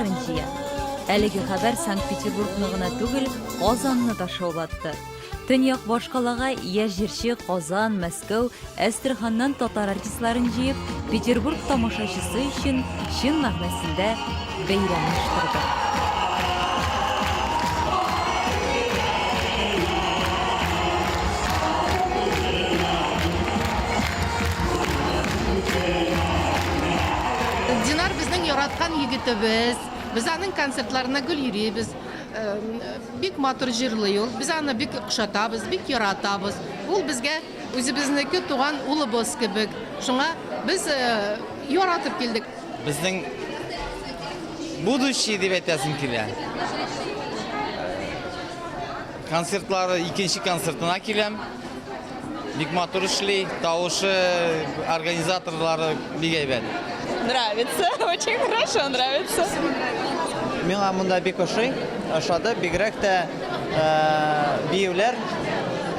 баарларын жия. Әлеге хәбәр Санкт-Петербургны гына түгел, Казанны да шаулатты. Төньяк башкалага Яжерче, Казан, Мәскәү, Әстерханнан татар артистларын җыеп, Петербург тамашачысы өчен чын мәгънәсендә бәйрәм оештырды. Динар безнең яраткан егетебез. Без аның концертларына гүл йөрибез. Бик матур җырлый ул. Без аны бик ошатабыз, бик яратабыз. Ул безгә үзебезнеке туган улыбыз кебек. Шуңа без яратып килдек. Безнең будущее дип әйтәсем килә. Концертлары икенче концертына киләм. Бик матур эшли, тавышы, организаторлары бик әйбәт. Нравится, очень хорошо нравится. Миңа монда бик ошады, бигрәк тә биюләр,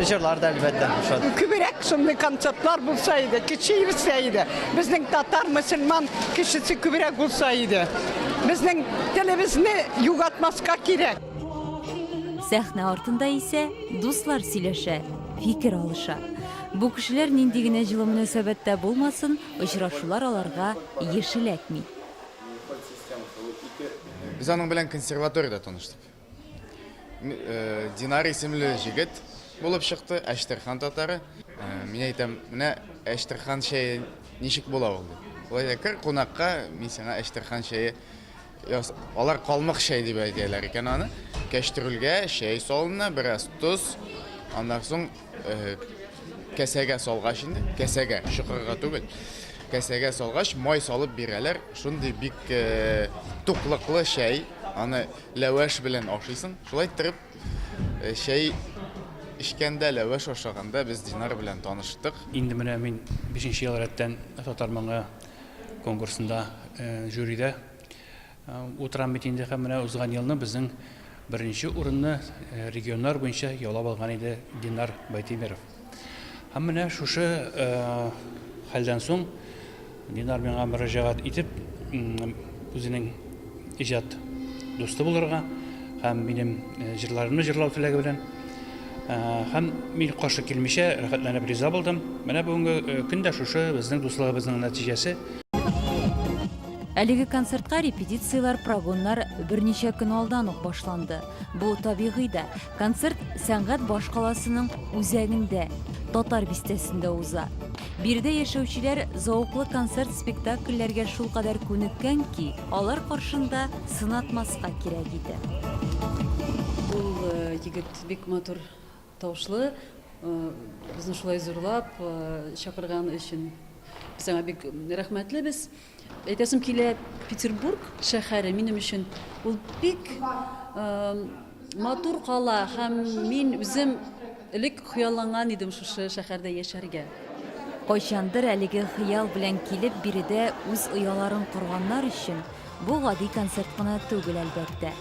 җырлар да әлбәттә ошады. Күбрәк шундый концертлар булса иде, кичерсә иде. Безнең татар, мөселман кешесе күбрәк булса иде. Безнең телебезне югатмаска кирәк. Сәхнә артында исә дуслар сөйләшә, фикер алыша. Бу кешеләр нинди генә җылы мөнәсәбәттә булмасын, очрашулар аларга ешеләкми. Biz аның белән консерваториядә таныштык. Динар исемле җегет булып чыкты, Әштерхан татары. Мин әйтәм, менә Әштерхан шәе ничек була ул? Улай кер кунакка, мин сиңа Әштерхан шәе алар калмык шәй дип әйтәләр икән аны. Кәштерүлгә шәй салына, бераз туз, аннан соң кәсәгә салгач инде, кәсәгә, шыкырга түгел. Кәсәгә салгач май салып бирәләр. Шундый бик туклыклы шәй, аны ләваш белән ашыйсың. Шулай итеп шәй ишкәндә ләваш ашаганда без Динар белән таныштык. Инде менә мин 5нче ел рәттән татар моңы конкурсында жюридә утырам бит инде һәм менә узган елны безнең беренче урынны регионнар буенча яулап алган иде Динар Байтимиров. Һәм менә шушы хәлдән соң Динар миңа мөрәҗәгать итеп, үзенең иҗат дусты булырга һәм минем җырларымны җырлау теләге белән һәм мин каршы килмичә рәхәтләнеп риза булдым. Менә бүгенге көндә шушы безнең дуслыгыбызның нәтиҗәсе. Әлеге концертка репетициялар, прогоннар берничә көн алдан ук башланды. Бу табигый да. Концерт сәнгать башкаласының үзәгендә, татар бистәсендә уза. Бирдә яшәүчеләр зауклы концерт-спектакльләргә шулкадәр күнеккән ки, алар каршында сынатмаска кирәк иде. Ул егет бик матур тавышлы, безне шулай зурлап чакырган өчен безгә бик рәхмәтлебез. Әйтәсем килә, Петербург шәһәре минем өчен ул бик матур кала һәм мин үзем элек хыялланган идем шушы шәһәрдә яшәргә. Кайчандыр әлеге хыял белән килеп биредә үз ояларын корганнар өчен бу гади концерт кына түгел әлбәттә.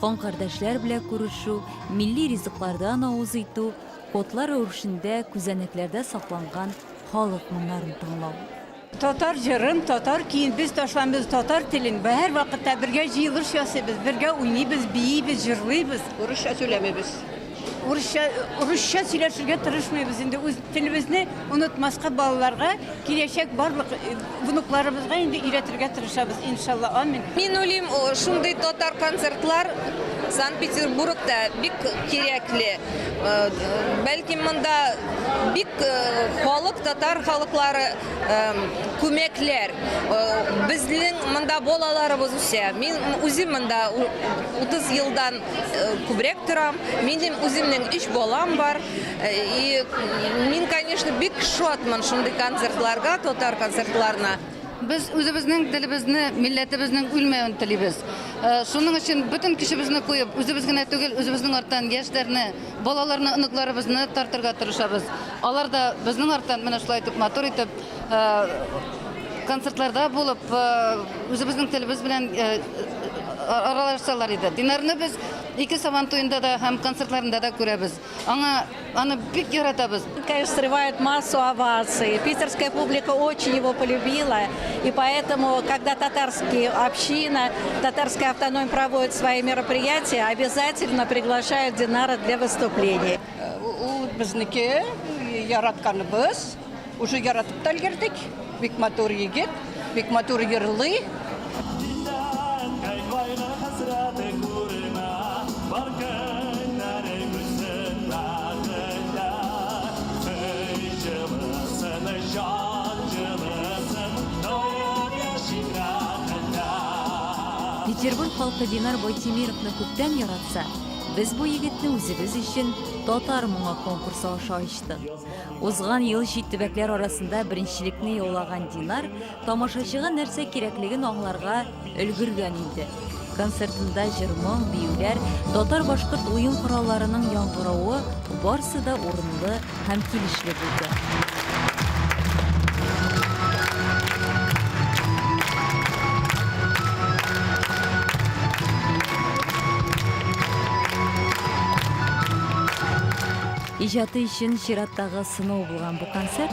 Кан кардәшләр белән күрешү, милли ризыклардан авыз итү, котлар өрүшендә күзәнәкләрдә сакланган халык моңнарын тыңлау. Татар җырын, татар киен, без ташланбыз татар телен. Һәр вакытта бергә җыелыш ясыйбыз, бергә уйныйбыз, биебез, җырлыйбыз. Урысча сөйләмәбез. Урысча сөйләшергә тырышмыйбыз. Инде үз телебезне онытмаска балаларга, киләчәк барлык внукларыбызга инде өйрәтергә тырышабыз, иншалла. Амин. Мин уйлыйм, шундый татар концертлар Санкт-Петербургта бик кирәкле. Бәлки монда бик халык, татар халыклары күмәкләр. Безнең монда балаларыбыз үсә. Мин үзем монда 30 елдан күбрәк торам. Минем үземнең 3 балам бар. И мин, конечно, бик шатман шундый концертларга, татар концертларына. Biz үзебезнең телебезне, милләтебезнең үлмәвен телибез. Шуның өчен бөтен кешебезне куеп, үзебез генә түгел, үзебезнең арттан яшьләрне, балаларны, оныкларыбызны тартырга тырышабыз. Алар да безнең арттан менә шулай итеп матур итеп концертларда булып, үзебезнең телебез белән аралашсалар иде. Динарны без ике сабан туенда да һәм концертларында да күрәбез. Аны бик яратабыз. Конечно, срывает массу оваций. Питерская публика очень его полюбила. И поэтому, когда татарская община, татарская автономия проводит свои мероприятия, обязательно приглашают Динара для выступлений. Безнеке яратканыбыз, уже яратып та өлгердек. Бик матур егет, бик матур йырлый. Петербург халкы Динар Байтемировны күптән яратса, без бу егетне үзебез өчен татар моңа конкурсы аша ачтык. Узган ел чит төбәкләр арасында беренчелекне яулаган Динар тамашачыга нәрсә кирәклеген аңларга өлгергән инде. Концертында җыр-моң, биюләр, татар-башкорт уен коралларының яңгыравы барсы да урынлы һәм килешле булды. Иҗаты өчен чираттагы сынау булган бу концерт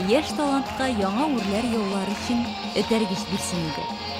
яшь талантка яңа үрләр яулар өчен этәргеч бирсен иде.